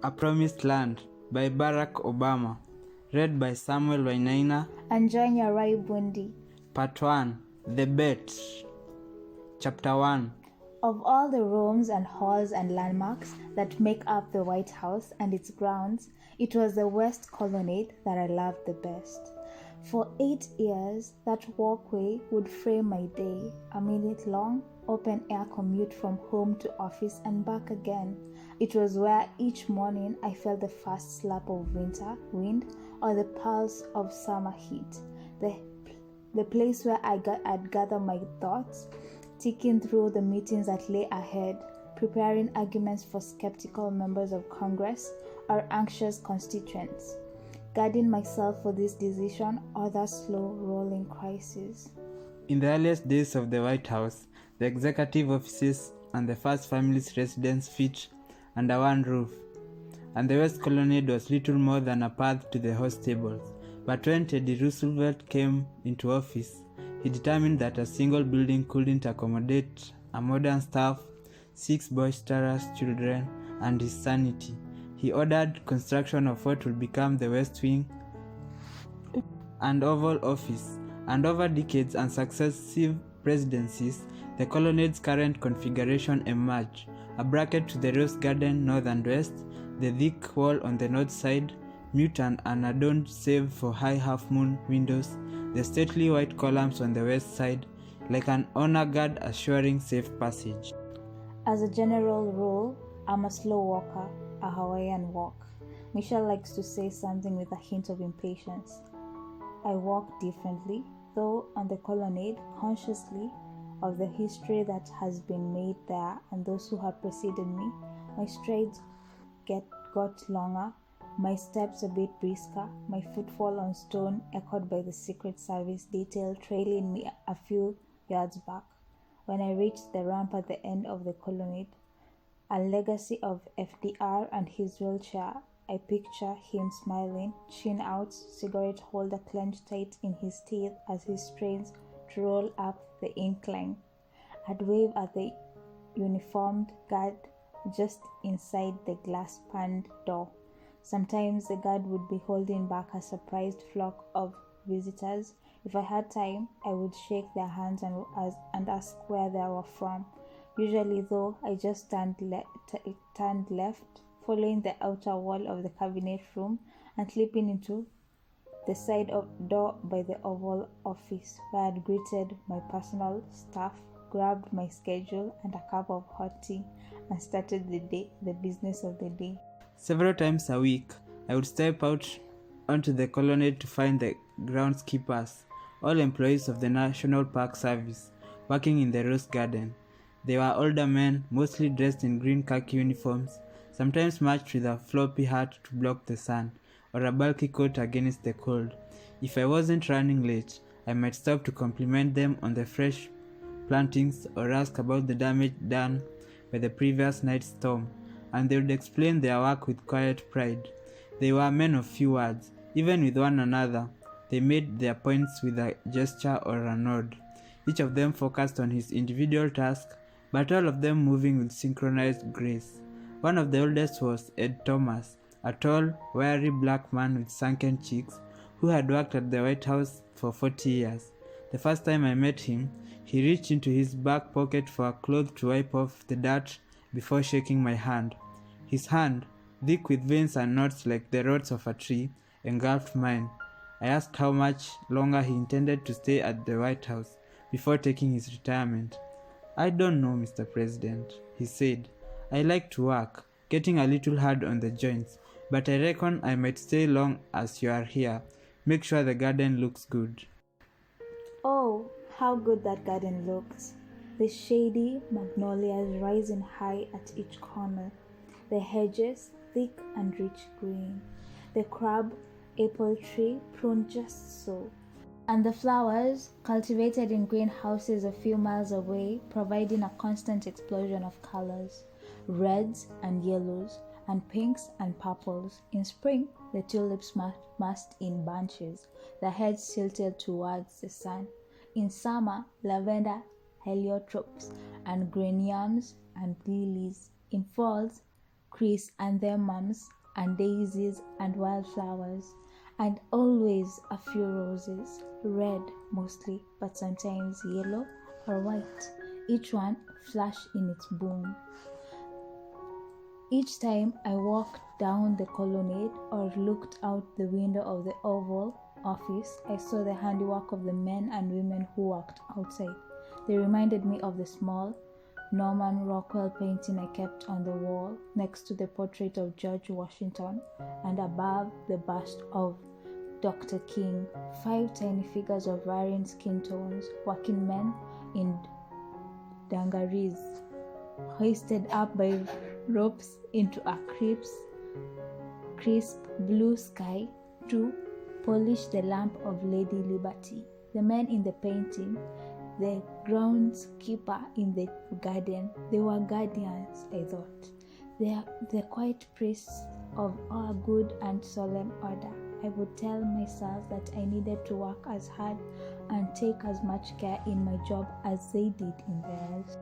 A Promised Land by Barack Obama. Read by Samuel Wainaina and join your Rai Bundi. Part 1. The Bet. Chapter 1. Of all the rooms and halls and landmarks that make up the White House and its grounds, it was the West Colonnade that I loved the best. For 8 years, that walkway would frame my day, a minute-long, open-air commute from home to office and back again. It was where each morning I felt the first slap of winter wind or the pulse of summer heat. The place where I'd gather my thoughts, ticking through the meetings that lay ahead, preparing arguments for skeptical members of Congress or anxious constituents, guarding myself for this decision or that slow-rolling crisis. In the earliest days of the White House, the executive offices and the first family's residence fit under one roof, and the West Colonnade was little more than a path to the host tables. But when Teddy Roosevelt came into office, he determined that a single building couldn't accommodate a modern staff, 6 boisterous children, and his sanity. He ordered construction of what would become the West Wing and Oval Office, and over decades and successive presidencies, the colonnade's current configuration emerged: a bracket to the Rose Garden north and west, the thick wall on the north side, mute and unadorned save for high half-moon windows, the stately white columns on the west side, like an honor guard assuring safe passage. As a general rule, I'm a slow walker, a Hawaiian walk. Michelle likes to say something with a hint of impatience. I walk differently, though on the colonnade, consciously of the history that has been made there and those who have preceded me. My strides got longer, my steps a bit brisker, my footfall on stone echoed by the Secret Service detail trailing me a few yards back. When I reached the ramp at the end of the colonnade, a legacy of FDR and his wheelchair, I picture him smiling, chin out, cigarette holder clenched tight in his teeth as he strains to roll up the incline. I'd wave at the uniformed guard just inside the glass-paned door. Sometimes the guard would be holding back a surprised flock of visitors. If I had time, I would shake their hands and ask where they were from. Usually, though, I just turned left, following the outer wall of the cabinet room and slipping into the side door by the Oval Office, where I'd greeted my personal staff, grabbed my schedule and a cup of hot tea, and started the business of the day. Several times a week, I would step out onto the colonnade to find the groundskeepers, all employees of the National Park Service, working in the Rose Garden. They were older men, mostly dressed in green khaki uniforms, sometimes matched with a floppy hat to block the sun, or a bulky coat against the cold. If I wasn't running late, I might stop to compliment them on the fresh plantings or ask about the damage done by the previous night's storm, and they would explain their work with quiet pride. They were men of few words. Even with one another, they made their points with a gesture or a nod, each of them focused on his individual task, but all of them moving with synchronized grace. One of the oldest was Ed Thomas, a tall, wiry black man with sunken cheeks who had worked at the White House for 40 years. The first time I met him, he reached into his back pocket for a cloth to wipe off the dirt before shaking my hand. His hand, thick with veins and knots like the roots of a tree, engulfed mine. I asked how much longer he intended to stay at the White House before taking his retirement. "I don't know, Mr. President," he said. "I like to work, getting a little hard on the joints, but I reckon I might stay long as you are here. Make sure the garden looks good." Oh, how good that garden looks. The shady magnolias rising high at each corner, the hedges thick and rich green, the crab apple tree pruned just so, and the flowers cultivated in greenhouses a few miles away, providing a constant explosion of colors, reds and yellows, and pinks and purples. In spring, the tulips massed in bunches, their heads tilted towards the sun. In summer, lavender, heliotropes, and geraniums and lilies. In falls, Chris and their mums, and daisies and wildflowers, and always a few roses, red mostly, but sometimes yellow or white, each one flush in its bloom. Each time I walked down the colonnade or looked out the window of the Oval Office, I saw the handiwork of the men and women who worked outside. They reminded me of the small Norman Rockwell painting I kept on the wall next to the portrait of George Washington and above the bust of Dr. King, 5 tiny figures of varying skin tones, working men in dungarees, hoisted up by ropes into a crisp blue sky to polish the lamp of Lady Liberty. The men in the painting, the groundskeeper in the garden, they were guardians, I thought. They are the quiet priests of our good and solemn order. I would tell myself that I needed to work as hard and take as much care in my job as they did in theirs.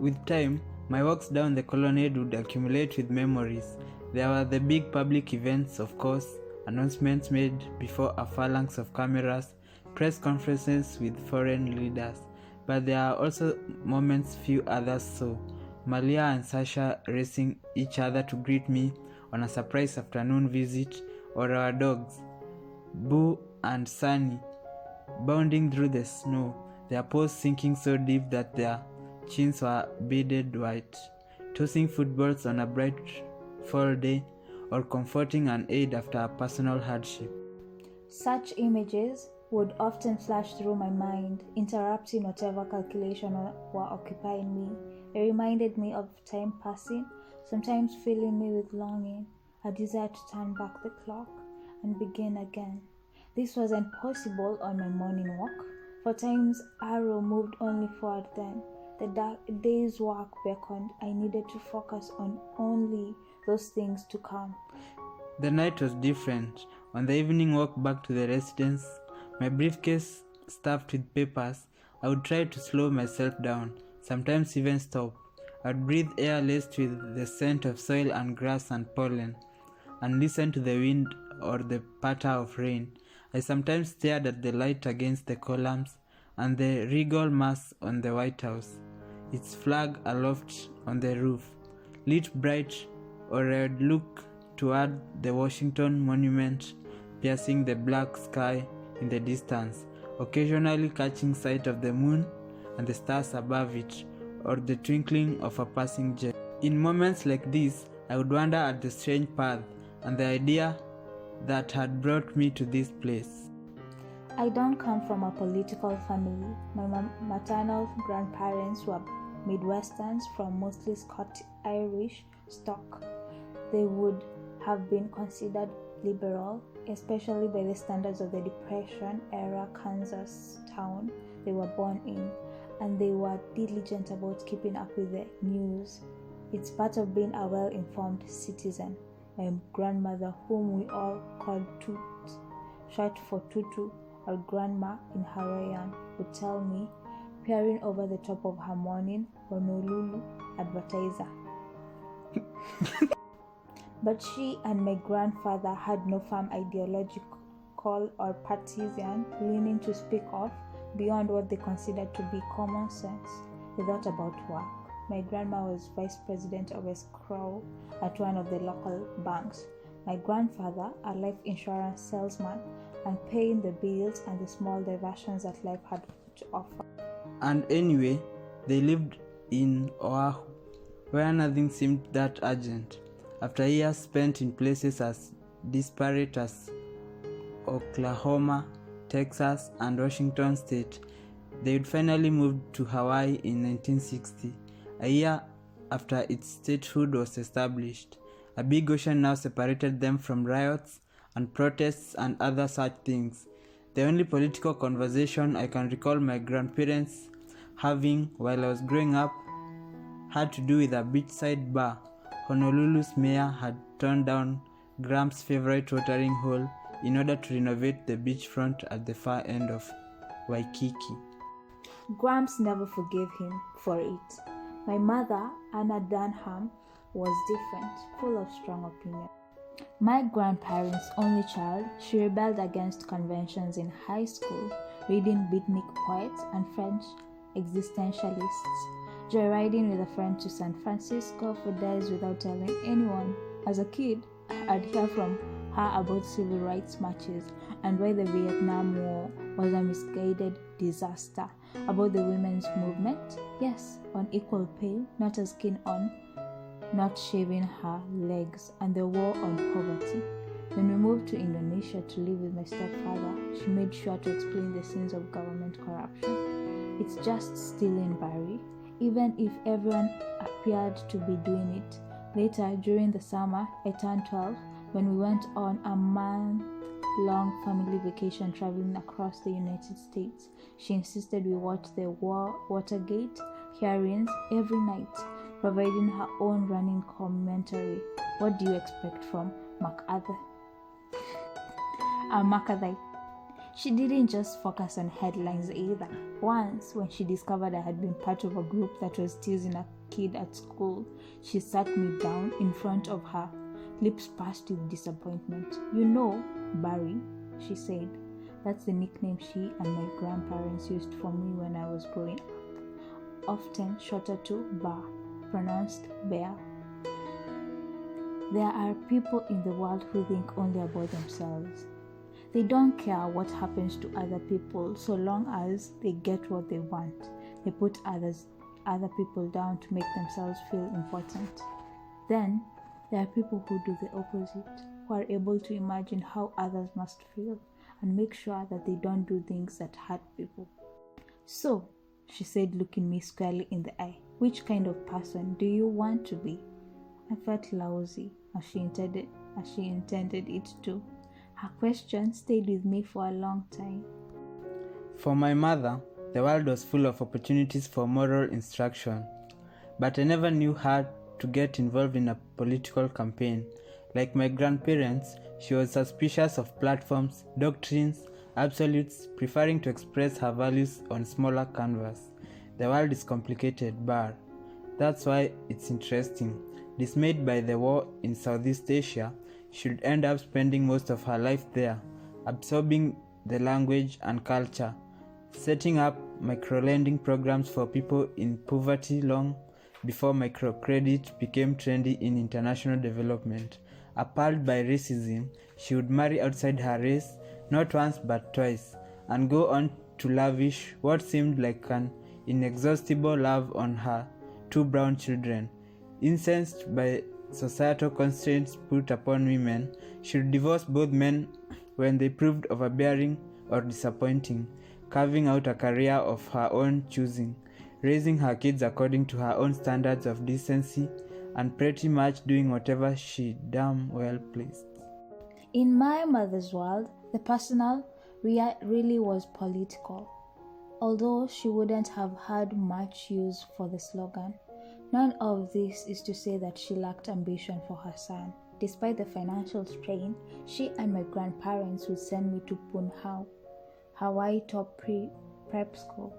With time, my walks down the colonnade would accumulate with memories. There were the big public events, of course, announcements made before a phalanx of cameras, press conferences with foreign leaders. But there are also moments few others saw. Malia and Sasha racing each other to greet me on a surprise afternoon visit, or our dogs, Boo and Sunny, bounding through the snow, their paws sinking so deep that their chins were beaded white, tossing footballs on a bright fall day, or comforting an aide after a personal hardship. Such images would often flash through my mind, interrupting whatever calculation were occupying me. It reminded me of time passing, sometimes filling me with longing, a desire to turn back the clock and begin again. This wasn't possible on my morning walk, for time's arrow moved only forward then. The day's work beckoned. I needed to focus on only those things to come. The night was different. On the evening walk back to the residence, my briefcase stuffed with papers, I would try to slow myself down, sometimes even stop. I would breathe air laced with the scent of soil and grass and pollen, and listen to the wind or the patter of rain. I sometimes stared at the light against the columns and the regal mass on the White House, its flag aloft on the roof, lit bright, or I would look toward the Washington Monument, piercing the black sky in the distance, occasionally catching sight of the moon and the stars above it, or the twinkling of a passing jet. In moments like this, I would wonder at the strange path and the idea that had brought me to this place. I don't come from a political family. My maternal grandparents were Midwesterns from mostly Scotch-Irish stock. They would have been considered liberal, especially by the standards of the Depression-era Kansas town they were born in, and they were diligent about keeping up with the news. It's part of being a well-informed citizen. My grandmother, whom we all called Toot, short for Tutu, or Grandma in Hawaiian, would tell me, peering over the top of her morning Honolulu advertiser. But she and my grandfather had no firm ideological or partisan leaning to speak of beyond what they considered to be common sense. They thought about work. My grandma was vice president of escrow at one of the local banks. My grandfather, a life insurance salesman, and paying the bills and the small diversions that life had to offer. And anyway, they lived in Oahu, where nothing seemed that urgent. After years spent in places as disparate as Oklahoma, Texas, and Washington State, they would finally move to Hawaii in 1960, a year after its statehood was established. A big ocean now separated them from riots and protests and other such things. The only political conversation I can recall my grandparents having while I was growing up had to do with a beachside bar. Honolulu's mayor had torn down Gramps' favorite watering hole in order to renovate the beachfront at the far end of Waikiki. Gramps never forgave him for it. My mother, Anna Dunham, was different, full of strong opinion. My grandparents' only child, she rebelled against conventions in high school, reading beatnik poets and French existentialists, joyriding with a friend to San Francisco for days without telling anyone. As a kid, I'd hear from her about civil rights marches and why the Vietnam War was a misguided disaster, about the women's movement, yes, on equal pay, not as keen on not shaving her legs, and the war on poverty. When we moved to Indonesia to live with my stepfather, she made sure to explain the sins of government corruption. It's just still in Bari, even if everyone appeared to be doing it. Later, during the summer, I turned 12 when we went on a month-long family vacation traveling across the United States. She insisted we watch the Watergate hearings every night, providing her own running commentary. What do you expect from MacArthur? She didn't just focus on headlines either. Once, when she discovered I had been part of a group that was teasing a kid at school, she sat me down in front of her, lips pursed with disappointment. "You know, Barry," she said. That's the nickname she and my grandparents used for me when I was growing up, often shorter to Bar, pronounced Bear. There are people in the world who think only about themselves. They don't care what happens to other people so long as they get what they want. They put other people down to make themselves feel important. Then there are people who do the opposite, who are able to imagine how others must feel and make sure that they don't do things that hurt people. "So," she said, looking me squarely in the eye, "which kind of person do you want to be?" I felt lousy, as she intended it to. Her question stayed with me for a long time. For my mother, the world was full of opportunities for moral instruction, but I never knew her to get involved in a political campaign. Like my grandparents, she was suspicious of platforms, doctrines, absolutes, preferring to express her values on smaller canvas. The world is complicated, Bar. That's why it's interesting. Dismayed by the war in Southeast Asia, she would end up spending most of her life there, absorbing the language and culture, setting up microlending programs for people in poverty long before microcredit became trendy in international development. Appalled by racism, she would marry outside her race, not once but twice, and go on to lavish what seemed like an inexhaustible love on her 2 brown children. Incensed by societal constraints put upon women, she would divorce both men when they proved overbearing or disappointing, carving out a career of her own choosing, raising her kids according to her own standards of decency, and pretty much doing whatever she damn well pleased. In my mother's world, the personal really was political, although she wouldn't have had much use for the slogan. None of this is to say that she lacked ambition for her son. Despite the financial strain, she and my grandparents would send me to Punhao, Hawaii top prep school.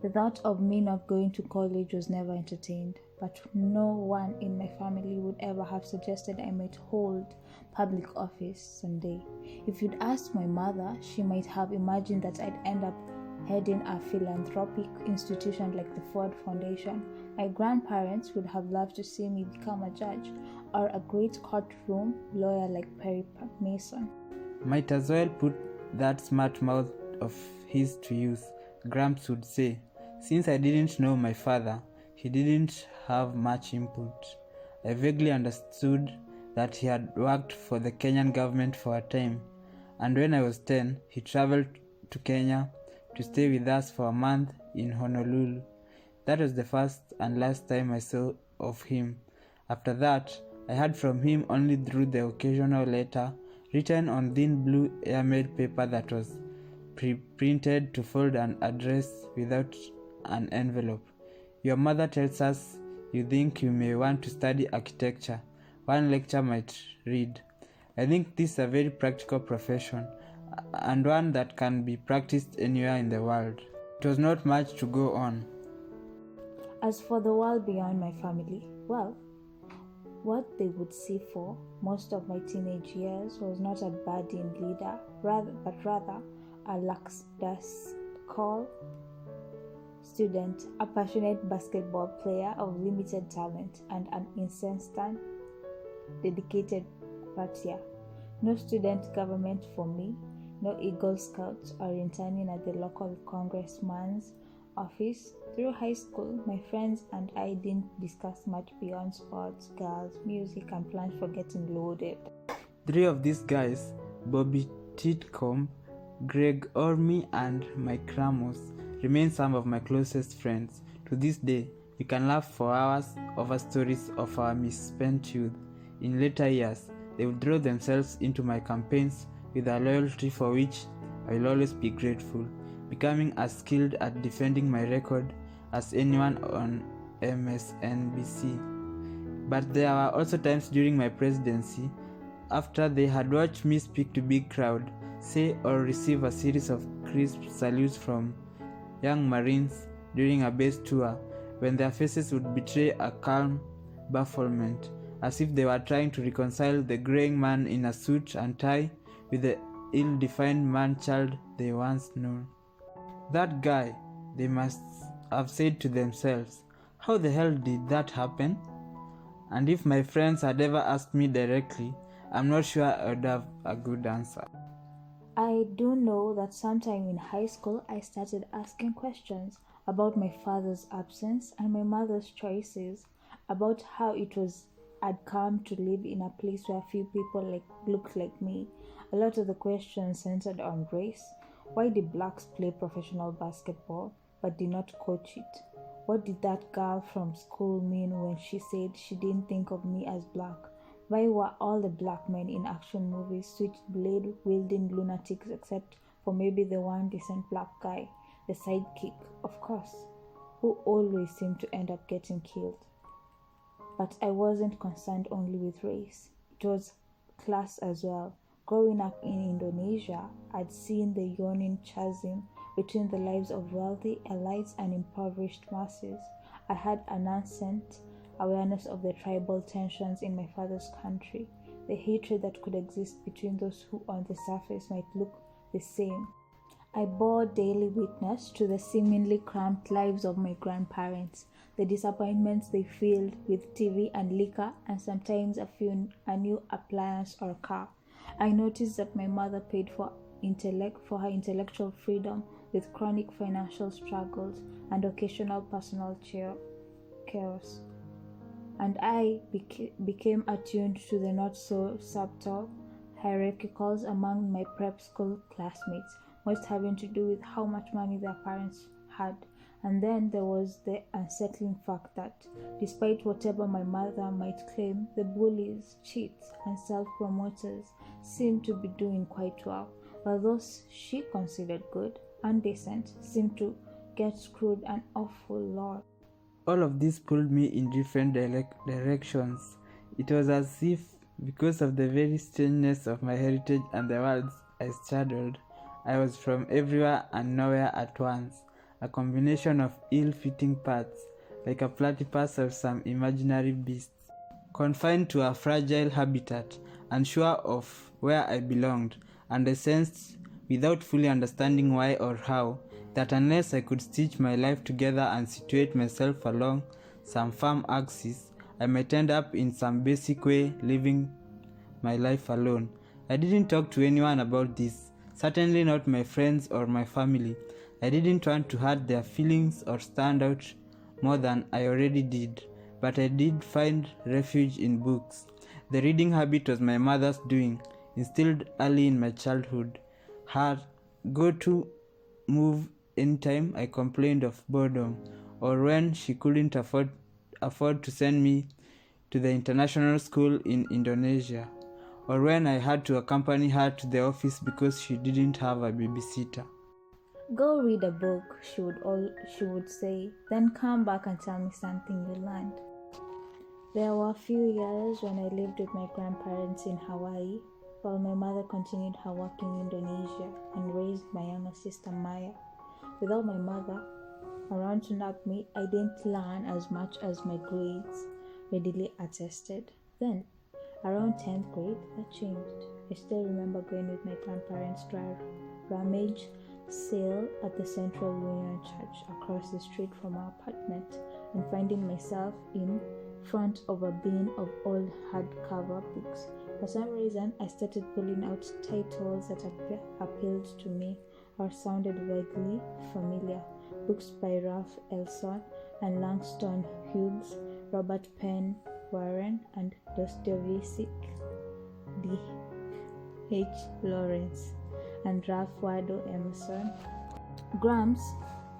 The thought of me not going to college was never entertained, but no one in my family would ever have suggested I might hold public office someday. If you'd asked my mother, she might have imagined that I'd end up heading a philanthropic institution like the Ford Foundation. My grandparents would have loved to see me become a judge or a great courtroom lawyer like Perry Mason. Might as well put that smart mouth of his to use, Gramps would say. Since I didn't know my father, he didn't have much input. I vaguely understood that he had worked for the Kenyan government for a time, and when I was 10, he traveled to Kenya to stay with us for a month in Honolulu. That was the first and last time I saw of him. After that, I heard from him only through the occasional letter written on thin blue airmail paper that was pre-printed to fold an address without an envelope. Your mother tells us you think you may want to study architecture. One lecture might read. I think this is a very practical profession, and one that can be practiced anywhere in the world. It was not much to go on. As for the world beyond my family, well, What they would see for most of my teenage years was not a budding leader, but rather a lackadaisical student, a passionate basketball player of limited talent, and an incessant, dedicated partier. No student government for me, no Eagle Scouts or interning at the local congressman's office. Through high school, my friends and I didn't discuss much beyond sports, girls, music, and plans for getting loaded. 3 of these guys, Bobby Titcomb, Greg Orme, and Mike Ramos, remain some of my closest friends. To this day, we can laugh for hours over stories of our misspent youth. In later years, they would throw themselves into my campaigns with a loyalty for which I will always be grateful, becoming as skilled at defending my record as anyone on MSNBC. But there were also times during my presidency, after they had watched me speak to big crowd, say or receive a series of crisp salutes from young Marines during a base tour, when their faces would betray a calm bafflement, as if they were trying to reconcile the graying man in a suit and tie with the ill-defined man-child they once knew. That guy, they must have said to themselves, how the hell did that happen? And if my friends had ever asked me directly, I'm not sure I would have a good answer. I do know that sometime in high school I started asking questions about my father's absence and my mother's choices, about how it was I'd come to live in a place where few people looked like me. A lot of the questions centered on race. Why did blacks play professional basketball but did not coach it? What did that girl from school mean when she said she didn't think of me as black? Why were all the black men in action movies switchblade-wielding lunatics except for maybe the one decent black guy, the sidekick, of course, who always seemed to end up getting killed? But I wasn't concerned only with race. It was class as well. Growing up in Indonesia, I'd seen the yawning chasm between the lives of wealthy elites and impoverished masses. I had a nascent awareness of the tribal tensions in my father's country, the hatred that could exist between those who on the surface might look the same. I bore daily witness to the seemingly cramped lives of my grandparents, the disappointments they filled with TV and liquor, and sometimes a new appliance or car. I noticed that my mother paid for her intellectual freedom with chronic financial struggles and occasional personal chaos. And I became attuned to the not-so-subtle hierarchicals among my prep school classmates, most having to do with how much money their parents had. And then there was the unsettling fact that, despite whatever my mother might claim, the bullies, cheats, and self-promoters seemed to be doing quite well, while those she considered good and decent seemed to get screwed an awful lot. All of this pulled me in different directions. It was as if, because of the very strangeness of my heritage and the worlds I straddled, I was from everywhere and nowhere at once, a combination of ill-fitting parts, like a platypus or some imaginary beast, confined to a fragile habitat, unsure of where I belonged, and I sensed, without fully understanding why or how, that unless I could stitch my life together and situate myself along some firm axis, I might end up in some basic way living my life alone. I didn't talk to anyone about this, certainly not my friends or my family. I didn't want to hurt their feelings or stand out more than I already did, but I did find refuge in books. The reading habit was my mother's doing, instilled early in my childhood. Her go-to move anytime I complained of boredom, or when she couldn't afford to send me to the international school in Indonesia, or when I had to accompany her to the office because she didn't have a babysitter. Go read a book, she would say, then come back and tell me something you learned. There were a few years when I lived with my grandparents in Hawaii, while my mother continued her work in Indonesia and raised my younger sister Maya. Without my mother around to nag me, I didn't learn as much as my grades readily attested. then, around 10th grade, that changed. I still remember going with my grandparents to a rummage sale at the Central Union Church across the street from our apartment and finding myself in front of a bin of old hardcover books. For some reason, I started pulling out titles that appealed to me or sounded vaguely familiar. Books by Ralph Ellison and Langston Hughes, Robert Penn Warren, and Dostoevsky, D.H. Lawrence, and Ralph Waldo Emerson. Gramps,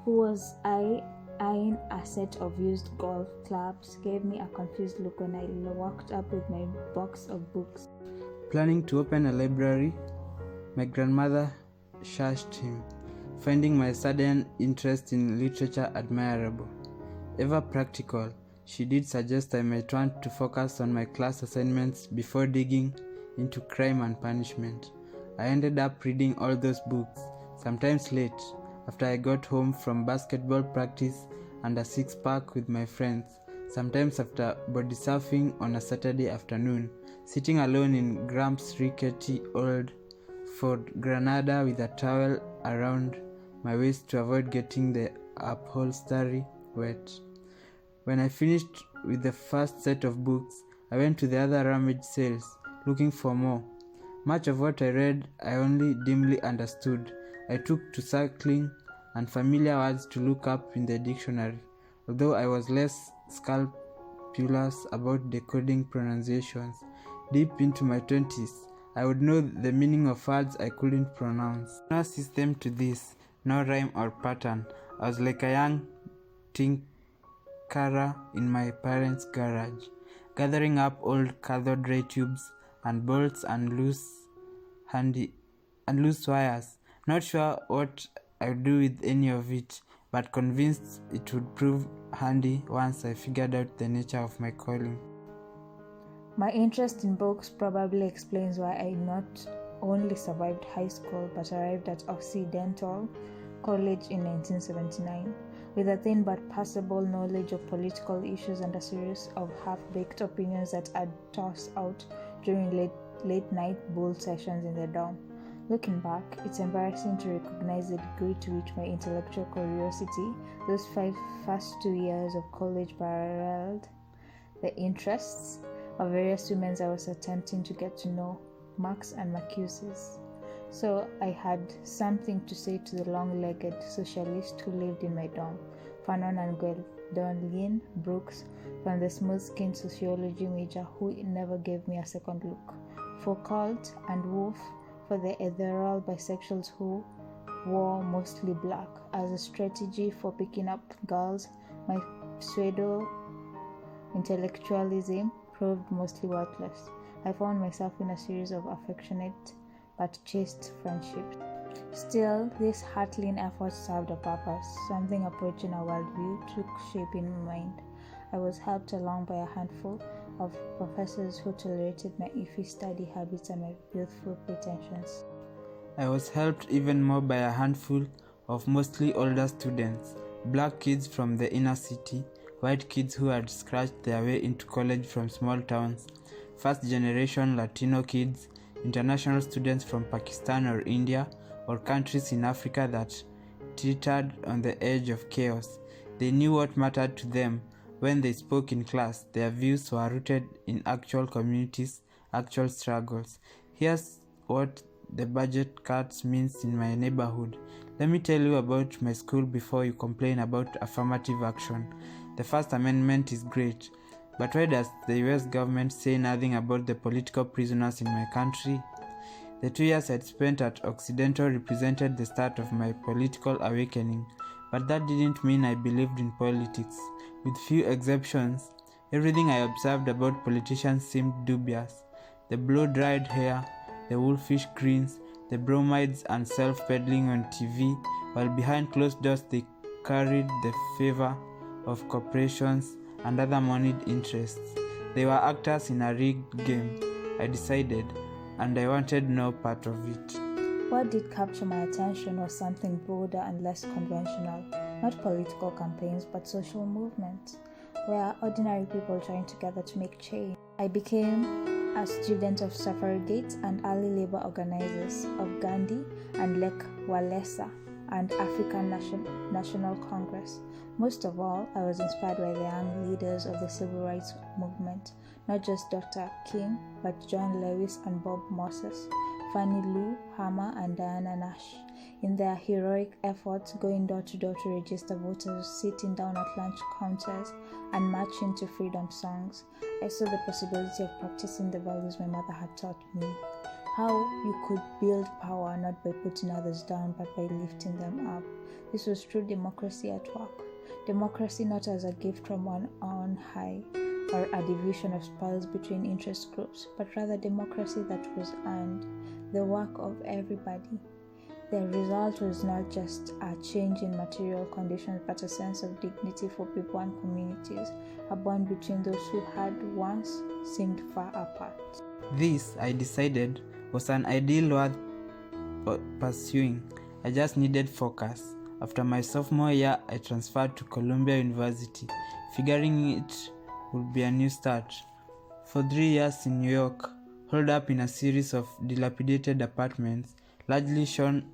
who was eyeing a set of used golf clubs, gave me a confused look when I walked up with my box of books. Planning to open a library, my grandmother shushed him, finding my sudden interest in literature admirable. Ever practical, she did suggest I might want to focus on my class assignments before digging into crime and punishment. I ended up reading all those books, sometimes late, after I got home from basketball practice and a six-pack with my friends, sometimes after body surfing on a Saturday afternoon, sitting alone in Gramps' rickety old Ford Granada with a towel around my waist to avoid getting the upholstery wet. When I finished with the first set of books, I went to the other rummage sales, looking for more. Much of what I read I only dimly understood. I took to circling and familiar words to look up in the dictionary, although I was less scrupulous about decoding pronunciations. Deep into my 20s, I would know the meaning of words I couldn't pronounce. No system to this, no rhyme or pattern. I was like a young tinkerer in my parents' garage, gathering up old cathode ray tubes and bolts and loose wires. Not sure what I would do with any of it, but convinced it would prove handy once I figured out the nature of my calling. My interest in books probably explains why I not only survived high school but arrived at Occidental College in 1979 with a thin but passable knowledge of political issues and a series of half-baked opinions that I'd toss out during late-night bull sessions in the dorm. Looking back, it's embarrassing to recognize the degree to which my intellectual curiosity, those first 2 years of college, paralleled the interests of various women I was attempting to get to know, Marx and Marcuses. So I had something to say to the long-legged socialist who lived in my dorm, Fanon and Gwendolyn Brooks from the smooth-skinned sociology major who never gave me a second look, Foucault and Woolf for the ethereal bisexuals who wore mostly black. As a strategy for picking up girls, my pseudo-intellectualism proved mostly worthless. I found myself in a series of affectionate but chaste friendships. Still, this heartling effort served a purpose. Something approaching a worldview took shape in my mind. I was helped along by a handful of professors who tolerated my iffy study habits and my youthful pretensions. I was helped even more by a handful of mostly older students, black kids from the inner city, white kids who had scratched their way into college from small towns, first-generation Latino kids, international students from Pakistan or India, or countries in Africa that teetered on the edge of chaos. They knew what mattered to them. When they spoke in class, their views were rooted in actual communities, actual struggles. Here's what the budget cuts means in my neighborhood. Let me tell you about my school before you complain about affirmative action. The First Amendment is great, but why does the US government say nothing about the political prisoners in my country? The 2 years I'd spent at Occidental represented the start of my political awakening, but that didn't mean I believed in politics. With few exceptions, everything I observed about politicians seemed dubious. The blow-dried hair, the wolfish grins, the bromides and self-peddling on TV, while behind closed doors they carried the favor of corporations and other moneyed interests. They were actors in a rigged game, I decided, and I wanted no part of it. What did capture my attention was something broader and less conventional, not political campaigns but social movements. We are ordinary people trying together to make change. I became a student of suffragettes and early labor organizers, of Gandhi and Lech Walesa and African National Congress. Most of all, I was inspired by the young leaders of the civil rights movement, not just Dr. King, but John Lewis and Bob Moses, Fannie Lou Hamer and Diana Nash. In their heroic efforts going door to door to register voters, sitting down at lunch counters, and marching to freedom songs, I saw the possibility of practicing the values my mother had taught me. How you could build power not by putting others down but by lifting them up. This was true democracy at work. Democracy not as a gift from on high or a division of spoils between interest groups, but rather democracy that was earned, the work of everybody. The result was not just a change in material conditions, but a sense of dignity for people and communities, a bond between those who had once seemed far apart. This, I decided, was an ideal worth pursuing. I just needed focus. After my sophomore year, I transferred to Columbia University, figuring it would be a new start. For 3 years in New York, holed up in a series of dilapidated apartments, largely shorn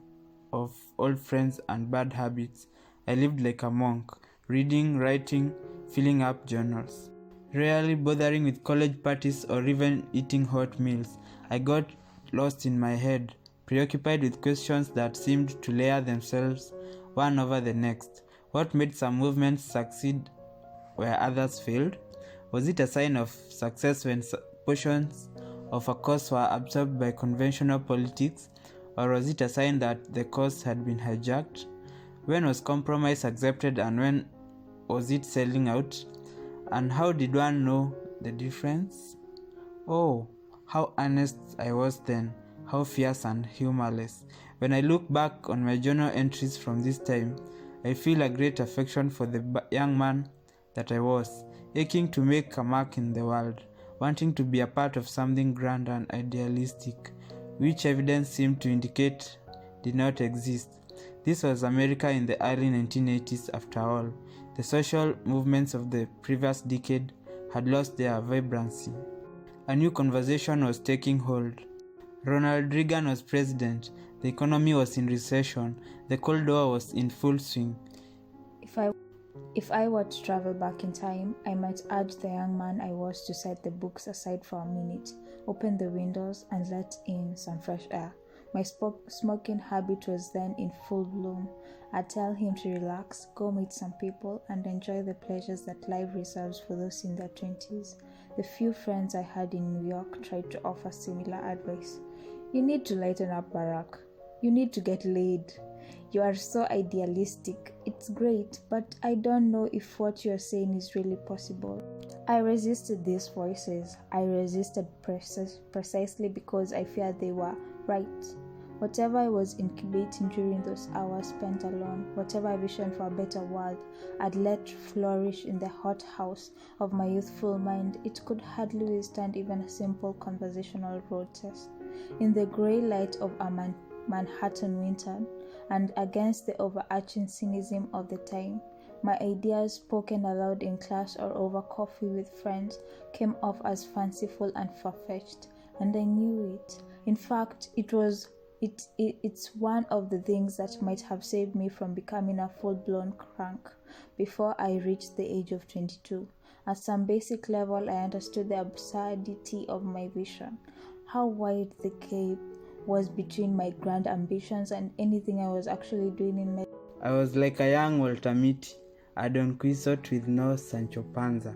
of old friends and bad habits, I lived like a monk, reading, writing, filling up journals. Rarely bothering with college parties or even eating hot meals, I got lost in my head, preoccupied with questions that seemed to layer themselves one over the next. What made some movements succeed where others failed? Was it a sign of success when portions of a cause were absorbed by conventional politics, or was it a sign that the cause had been hijacked? When was compromise accepted and when was it selling out? And how did one know the difference? Oh, how honest I was then, how fierce and humorless. When I look back on my journal entries from this time, I feel a great affection for the young man that I was, aching to make a mark in the world, wanting to be a part of something grand and idealistic, which evidence seemed to indicate did not exist. This was America in the early 1980s after all. The social movements of the previous decade had lost their vibrancy. A new conversation was taking hold. Ronald Reagan was president, the economy was in recession, the Cold War was in full swing. If I were to travel back in time, I might urge the young man I was to set the books aside for a minute, open the windows, and let in some fresh air. My smoking habit was then in full bloom. I'd tell him to relax, go meet some people, and enjoy the pleasures that life reserves for those in their 20s. The few friends I had in New York tried to offer similar advice. You need to lighten up, Barack. You need to get laid. You are so idealistic. It's great, but I don't know if what you're saying is really possible. I resisted these voices. I resisted precisely because I feared they were right. Whatever I was incubating during those hours spent alone, whatever vision for a better world I'd let flourish in the hothouse of my youthful mind, it could hardly withstand even a simple conversational road test. In the grey light of a Manhattan winter, and against the overarching cynicism of the time, my ideas spoken aloud in class or over coffee with friends came off as fanciful and far-fetched, and I knew it. In fact, it's one of the things that might have saved me from becoming a full-blown crank before I reached the age of 22. At some basic level, I understood the absurdity of my vision, how wide the gap was between my grand ambitions and anything I was actually doing in my life. I was like a young Walter Mitty, a Don Quixote with no Sancho Panza.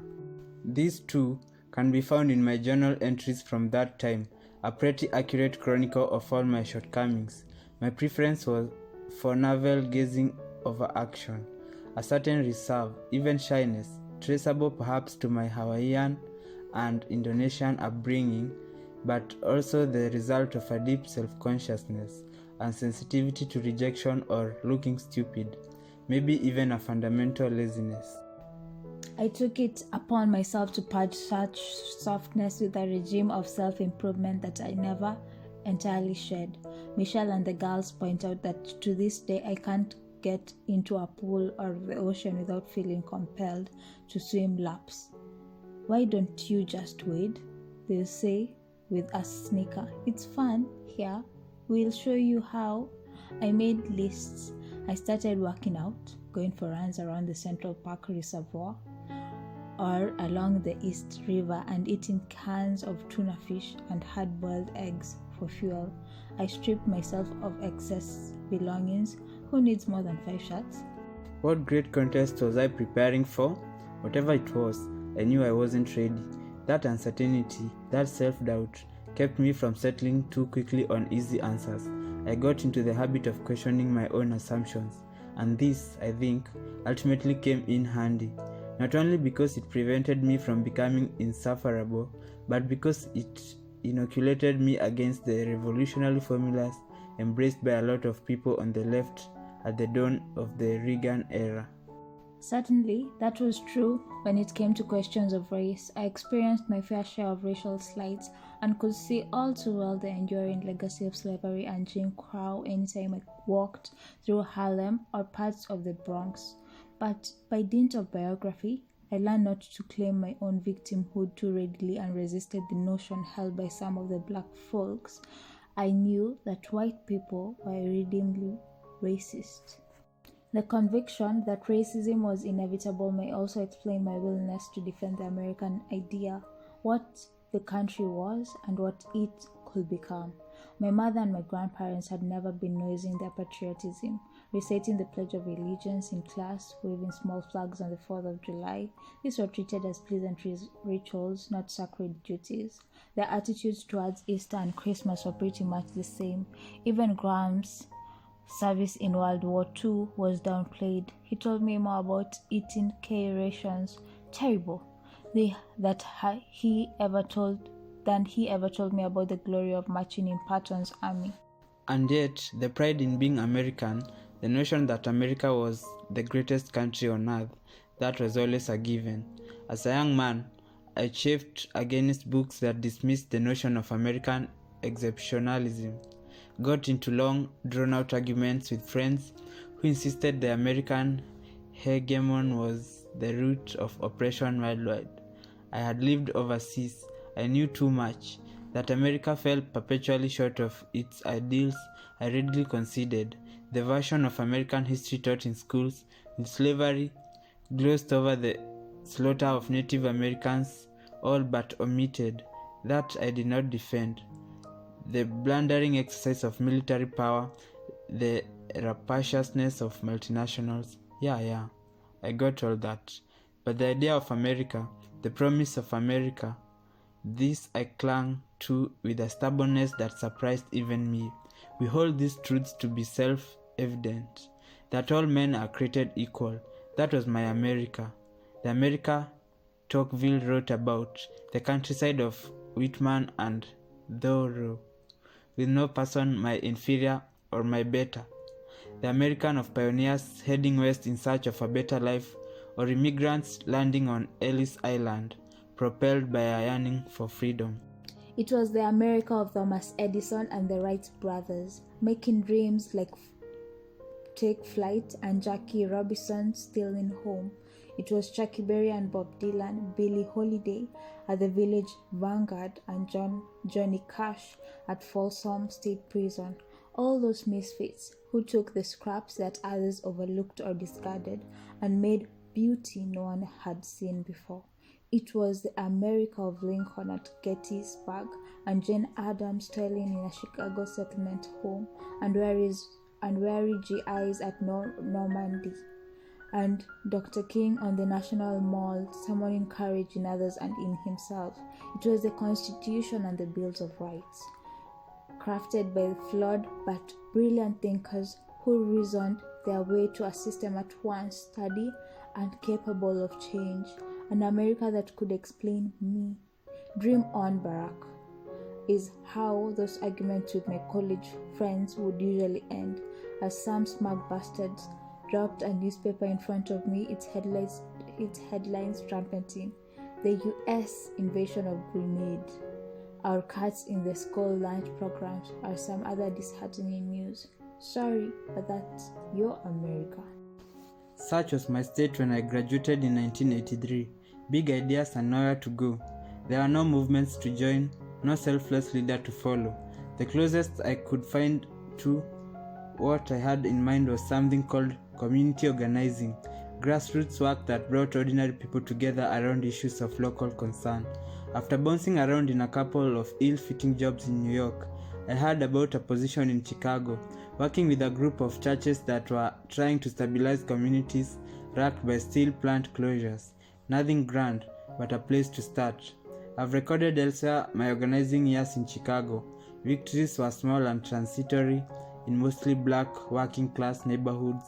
These two can be found in my journal entries from that time, a pretty accurate chronicle of all my shortcomings. My preference was for navel-gazing over action, a certain reserve, even shyness, traceable perhaps to my Hawaiian and Indonesian upbringing, but also the result of a deep self-consciousness and sensitivity to rejection or looking stupid, maybe even a fundamental laziness. I took it upon myself to purge such softness with a regime of self-improvement that I never entirely shared. Michelle and the girls point out that to this day I can't get into a pool or the ocean without feeling compelled to swim laps. Why don't you just wade? They'll say with a sneaker. It's fun here. We'll show you how. I made lists. I started working out, going for runs around the Central Park Reservoir or along the East River and eating cans of tuna fish and hard-boiled eggs for fuel. I stripped myself of excess belongings. Who needs more than 5 shirts? What great contest was I preparing for? Whatever it was, I knew I wasn't ready. That uncertainty, that self-doubt, kept me from settling too quickly on easy answers. I got into the habit of questioning my own assumptions, and this, I think, ultimately came in handy. Not only because it prevented me from becoming insufferable, but because it inoculated me against the revolutionary formulas embraced by a lot of people on the left at the dawn of the Reagan era. Certainly, that was true when it came to questions of race. I experienced my fair share of racial slights and could see all too well the enduring legacy of slavery and Jim Crow anytime I walked through Harlem or parts of the Bronx. But by dint of biography, I learned not to claim my own victimhood too readily and resisted the notion held by some of the black folks. I knew that white people were irredeemably racist. The conviction that racism was inevitable may also explain my willingness to defend the American idea, what the country was and what it could become. My mother and my grandparents had never been noisy in their patriotism, reciting the Pledge of Allegiance in class, waving small flags on the 4th of July. These were treated as pleasant rituals, not sacred duties. Their attitudes towards Easter and Christmas were pretty much the same. Even Graham's service in World War II was downplayed. He told me more about eating K rations, terrible, than he ever told me about the glory of marching in Patton's army. And yet, the pride in being American, the notion that America was the greatest country on earth, that was always a given. As a young man, I chafed against books that dismissed the notion of American exceptionalism, got into long, drawn-out arguments with friends who insisted the American hegemon was the root of oppression worldwide. I had lived overseas. I knew too much. That America fell perpetually short of its ideals, I readily conceded. The version of American history taught in schools, with slavery, glossed over the slaughter of Native Americans, all but omitted, that I did not defend. The blundering exercise of military power, the rapaciousness of multinationals. Yeah, I got all that. But the idea of America, the promise of America, this I clung to with a stubbornness that surprised even me. We hold these truths to be self-evident, that all men are created equal. That was my America. The America Tocqueville wrote about, the countryside of Whitman and Thoreau, with no person my inferior or my better. The American of pioneers heading west in search of a better life, or immigrants landing on Ellis Island, propelled by a yearning for freedom. It was the America of Thomas Edison and the Wright brothers, making dreams like take flight, and Jackie Robinson stealing home. It was Chucky Berry and Bob Dylan, Billie Holiday at the Village Vanguard, and Johnny Cash at Folsom State Prison. All those misfits who took the scraps that others overlooked or discarded and made beauty no one had seen before. It was the America of Lincoln at Gettysburg and Jane Addams toiling in a Chicago settlement home and weary GIs at Normandy, and Dr. King on the National Mall summoning courage in others and in himself. It was the Constitution and the Bills of Rights, crafted by flawed but brilliant thinkers who reasoned their way to a system at once steady and capable of change. An America that could explain me. Dream on, Barack, is how those arguments with my college friends would usually end, as some smug bastards dropped a newspaper in front of me, its headlines trumpeting the US invasion of Grenada, our cuts in the school lunch programs, or some other disheartening news. Sorry, but that's your America. Such was my state when I graduated in 1983. Big ideas and nowhere to go. There were no movements to join, no selfless leader to follow. The closest I could find to what I had in mind was something called community organizing, grassroots work that brought ordinary people together around issues of local concern. After bouncing around in a couple of ill-fitting jobs in New York, I heard about a position in Chicago, working with a group of churches that were trying to stabilize communities racked by steel plant closures. Nothing grand, but a place to start. I've recorded elsewhere my organizing years in Chicago. Victories were small and transitory in mostly black working-class neighborhoods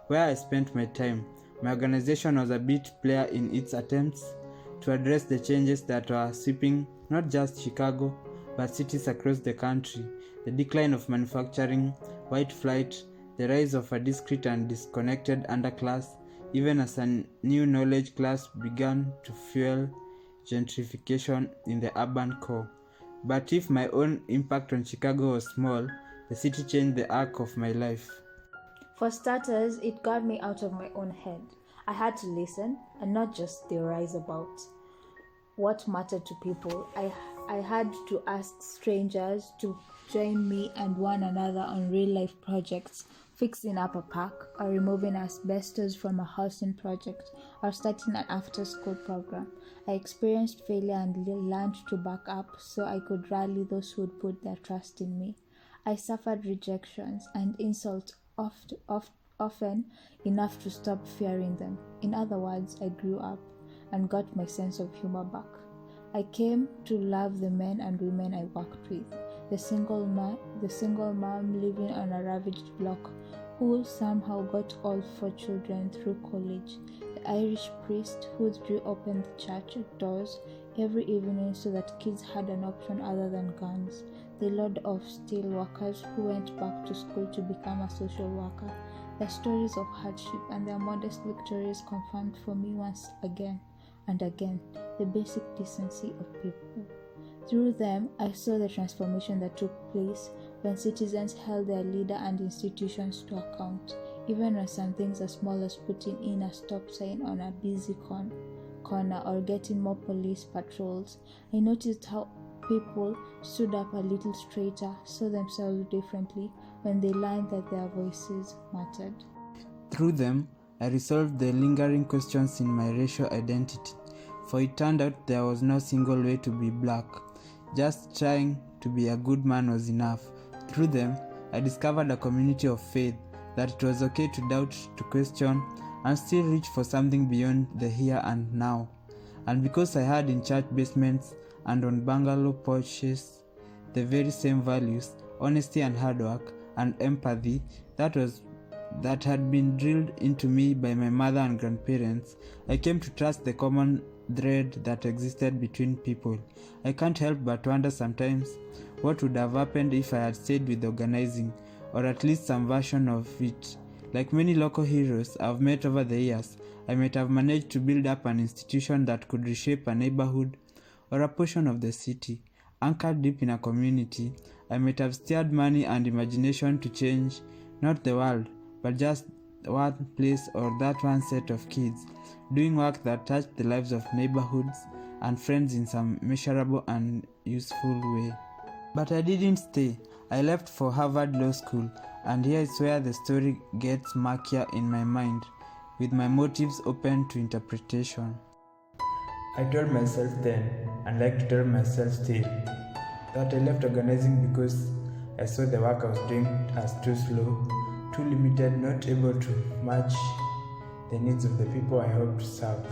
where I spent my time. My organization was a bit player in its attempts to address the changes that were sweeping not just Chicago, but cities across the country. The decline of manufacturing, white flight, the rise of a discrete and disconnected underclass, even as a new knowledge class began to fuel gentrification in the urban core. But if my own impact on Chicago was small, the city changed the arc of my life. For starters, it got me out of my own head. I had to listen and not just theorize about what mattered to people. I had to ask strangers to join me and one another on real-life projects, fixing up a park, or removing asbestos from a housing project, or starting an after-school program. I experienced failure and learned to back up so I could rally those who would put their trust in me. I suffered rejections and insults often enough to stop fearing them. In other words, I grew up and got my sense of humor back. I came to love the men and women I worked with. The single mom living on a ravaged block who somehow got all 4 children through college. The Irish priest who drew open the church doors every evening so that kids had an option other than guns. The Lord of Steel workers who went back to school to become a social worker. Their stories of hardship and their modest victories confirmed for me once again and again the basic decency of people. Through them, I saw the transformation that took place when citizens held their leader and institutions to account, even on some things as small as putting in a stop sign on a busy corner or getting more police patrols. I noticed how people stood up a little straighter, saw themselves differently when they learned that their voices mattered. Through them, I resolved the lingering questions in my racial identity, for it turned out there was no single way to be black. Just trying to be a good man was enough. Through them, I discovered a community of faith, that it was okay to doubt, to question, and still reach for something beyond the here and now. And because I had in church basements and on bungalow porches the very same values, honesty and hard work and empathy that had been drilled into me by my mother and grandparents, I came to trust the common thread that existed between people. I can't help but wonder sometimes what would have happened if I had stayed with organizing, or at least some version of it. Like many local heroes I've met over the years, I might have managed to build up an institution that could reshape a neighborhood or a portion of the city. Anchored deep in a community, I might have steered money and imagination to change not the world, but just one place or that one set of kids, doing work that touched the lives of neighborhoods and friends in some measurable and useful way. But I didn't stay. I left for Harvard Law School, and here is where the story gets murkier in my mind, with my motives open to interpretation. I told myself then, and like to tell myself still, that I left organizing because I saw the work I was doing as too slow, too limited, not able to match the needs of the people I hoped to serve.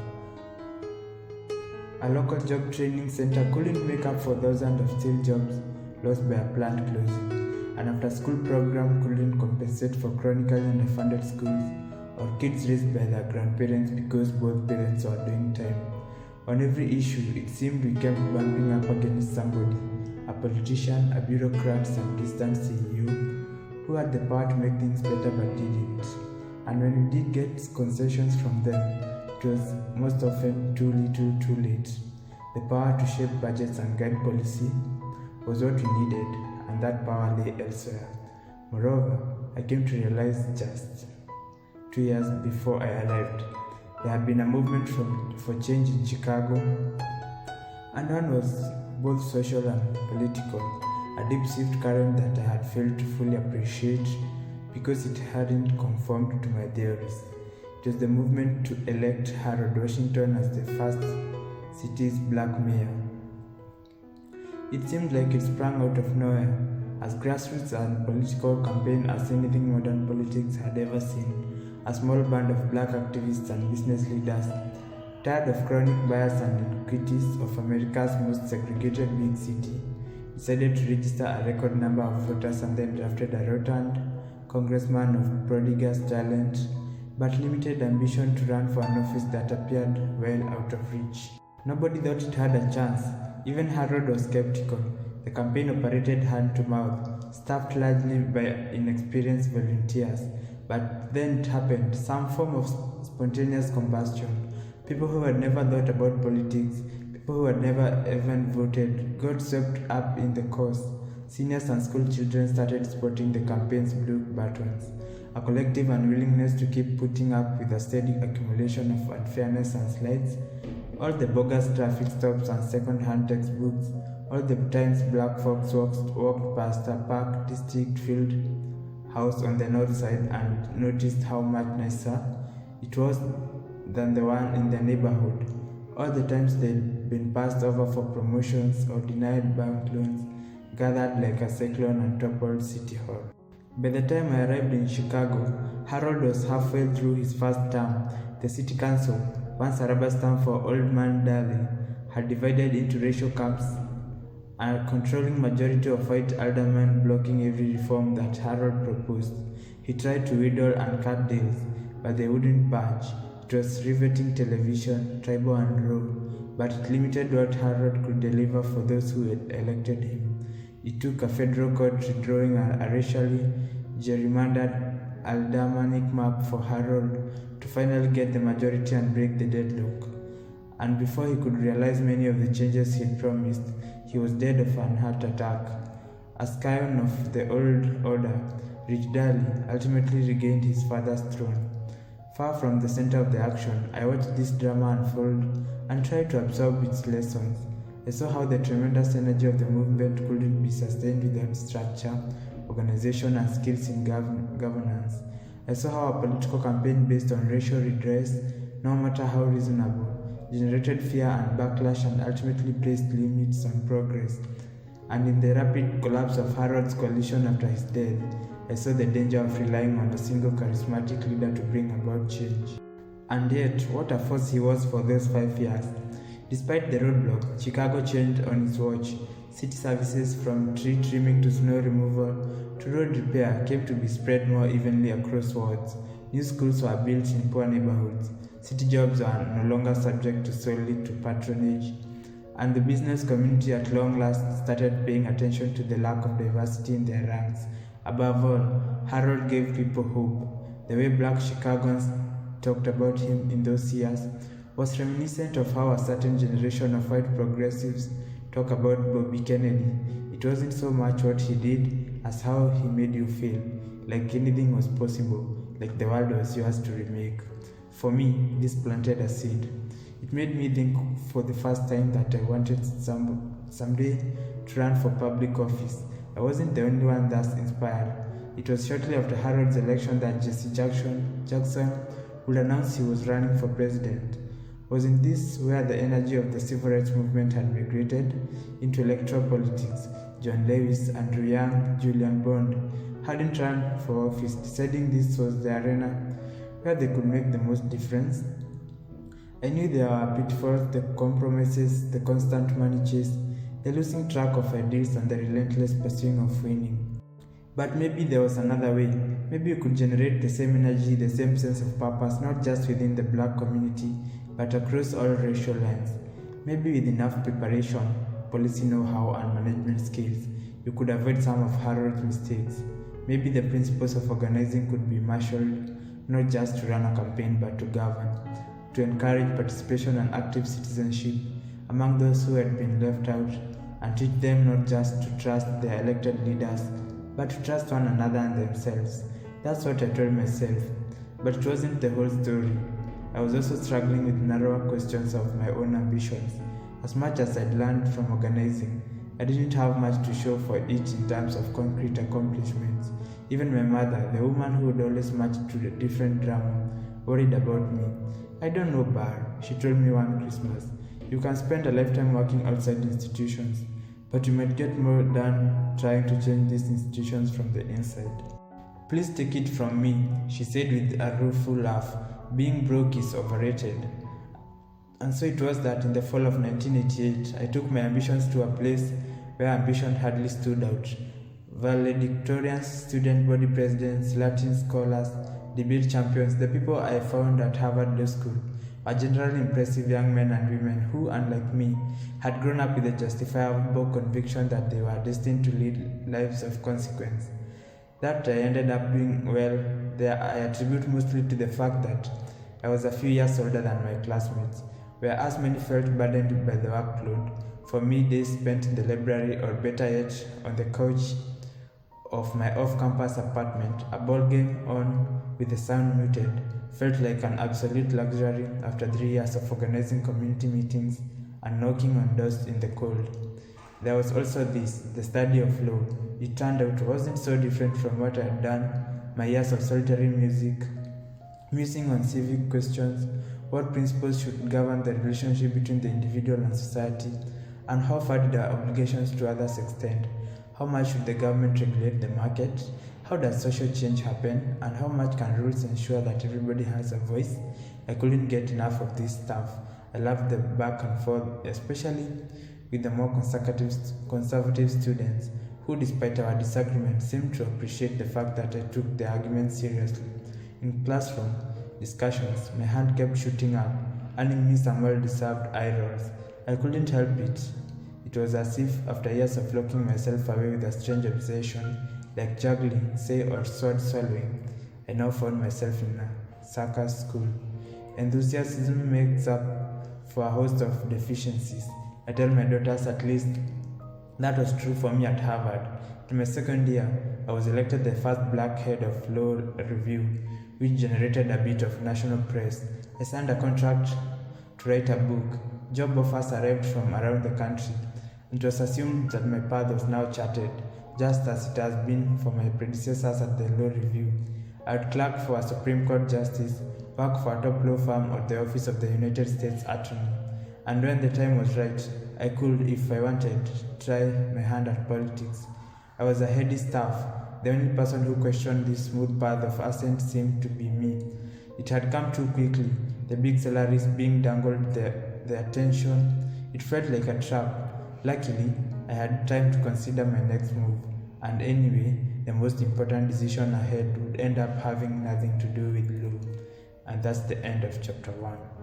A local job training center couldn't make up for thousands of steel jobs lost by a plant closing. An after-school program couldn't compensate for chronically underfunded schools or kids raised by their grandparents because both parents were doing time. On every issue, it seemed we kept bumping up against somebody, a politician, a bureaucrat, some distant CEO, who had the power to make things better but didn't. And when we did get concessions from them, it was most often too little, too late. The power to shape budgets and guide policy was what we needed, and that power lay elsewhere. Moreover, I came to realize just 2 years before I arrived, there had been a movement for change in Chicago, and one was both social and political, a deep shift current that I had failed to fully appreciate because it hadn't conformed to my theories. It was the movement to elect Harold Washington as the first city's black mayor. It seemed like it sprang out of nowhere, as grassroots and political campaign as anything modern politics had ever seen. A small band of black activists and business leaders, tired of chronic bias and iniquities of America's most segregated big city, decided to register a record number of voters and then drafted a rotund congressman of prodigious talent, but limited ambition to run for an office that appeared well out of reach. Nobody thought it had a chance. Even Harold was skeptical. The campaign operated hand to mouth, staffed largely by inexperienced volunteers. But then it happened, some form of spontaneous combustion. People who had never thought about politics, people who had never even voted, got swept up in the cause. Seniors and school children started spotting the campaign's blue buttons, a collective unwillingness to keep putting up with a steady accumulation of unfairness and slights. All the bogus traffic stops and second-hand textbooks, all the times black folks walked past a park district-filled house on the north side and noticed how much nicer it was than the one in their neighborhood. All the times they'd been passed over for promotions or denied bank loans, gathered like a cyclone and toppled City Hall. By the time I arrived in Chicago, Harold was halfway through his first term. The city council, once a rubber stamp for Old Man Darley, had divided into racial camps, a controlling majority of white aldermen blocking every reform that Harold proposed. He tried to wheedle and cut deals, but they wouldn't budge. It was riveting television, tribal and raw, but it limited what Harold could deliver for those who had elected him. It took a federal court redrawing a racially gerrymandered aldermanic map for Harold to finally get the majority and break the deadlock. And before he could realize many of the changes he had promised, he was dead of an heart attack. A scion of the old order, Rich Darley ultimately regained his father's throne. Far from the center of the action, I watched this drama unfold and tried to absorb its lessons. I saw how the tremendous energy of the movement couldn't be sustained without structure, organization, and skills in governance. I saw how a political campaign based on racial redress, no matter how reasonable, generated fear and backlash and ultimately placed limits on progress. And in the rapid collapse of Harold's coalition after his death, I saw the danger of relying on a single charismatic leader to bring about change. And yet, what a force he was for those 5 years. Despite the roadblock, Chicago changed on its watch. City services, from tree trimming to snow removal to road repair, came to be spread more evenly across wards. New schools were built in poor neighborhoods. City jobs are no longer subject solely to patronage. And the business community at long last started paying attention to the lack of diversity in their ranks. Above all, Harold gave people hope. The way black Chicagoans talked about him in those years was reminiscent of how a certain generation of white progressives talk about Bobby Kennedy. It wasn't so much what he did as how he made you feel, like anything was possible, like the world was yours to remake. For me, this planted a seed. It made me think for the first time that I wanted someday to run for public office. I wasn't the only one thus inspired. It was shortly after Harold's election that Jesse Jackson would announce he was running for president. Wasn't this where the energy of the civil rights movement had migrated into electoral politics? John Lewis, Andrew Young, Julian Bond hadn't run for office, deciding this was the arena where they could make the most difference. I knew there were pitfalls, the compromises, the constant money chase, the losing track of ideals, and the relentless pursuing of winning. But maybe there was another way. Maybe you could generate the same energy, the same sense of purpose, not just within the black community, but across all racial lines. Maybe with enough preparation, policy know-how, and management skills, you could avoid some of Harold's mistakes. Maybe the principles of organizing could be marshaled, not just to run a campaign, but to govern, to encourage participation and active citizenship among those who had been left out, and teach them not just to trust their elected leaders, but to trust one another and themselves. That's what I told myself. But it wasn't the whole story. I was also struggling with narrower questions of my own ambitions. As much as I'd learned from organizing, I didn't have much to show for it in terms of concrete accomplishments. Even my mother, the woman who would always march to a different drama, worried about me. I don't know, Bar, she told me one Christmas. You can spend a lifetime working outside institutions, but you might get more done trying to change these institutions from the inside. Please take it from me, she said with a rueful laugh. Being broke is overrated. And so it was that in the fall of 1988, I took my ambitions to a place where ambition hardly stood out. Valedictorians, student body presidents, Latin scholars, debate champions, the people I found at Harvard Law School were generally impressive young men and women who, unlike me, had grown up with a justifiable conviction that they were destined to lead lives of consequence. That I ended up doing well there I attribute mostly to the fact that I was a few years older than my classmates, whereas many felt burdened by the workload. For me, days spent in the library, or better yet, on the couch of my off-campus apartment, a ball game on with the sound muted, felt like an absolute luxury after 3 years of organizing community meetings and knocking on doors in the cold. There was also this, the study of law. It turned out wasn't so different from what I had done, my years of solitary musing on civic questions, what principles should govern the relationship between the individual and society, and how far did our obligations to others extend? How much should the government regulate the market? How does social change happen? And how much can rules ensure that everybody has a voice? I couldn't get enough of this stuff. I loved the back and forth, especially with the more conservative students who, despite our disagreements, seemed to appreciate the fact that I took the argument seriously. In classroom discussions, my hand kept shooting up, earning me some well-deserved eye rolls. I couldn't help it. It was as if, after years of locking myself away with a strange obsession, like juggling, say, or sword swallowing, I now found myself in a circus school. Enthusiasm makes up for a host of deficiencies. I tell my daughters at least that was true for me at Harvard. In my second year, I was elected the first black head of law review, which generated a bit of national press. I signed a contract to write a book. Job offers arrived from around the country. It was assumed that my path was now charted, just as it has been for my predecessors at the law review. I would clerk for a Supreme Court justice, work for a top law firm, or the office of the United States Attorney. And when the time was right, I could, if I wanted, try my hand at politics. I was a heady staff. The only person who questioned this smooth path of ascent seemed to be me. It had come too quickly, the big salaries being dangled, the attention. It felt like a trap. Luckily, I had time to consider my next move, and anyway, the most important decision ahead would end up having nothing to do with law. And that's the end of chapter 1.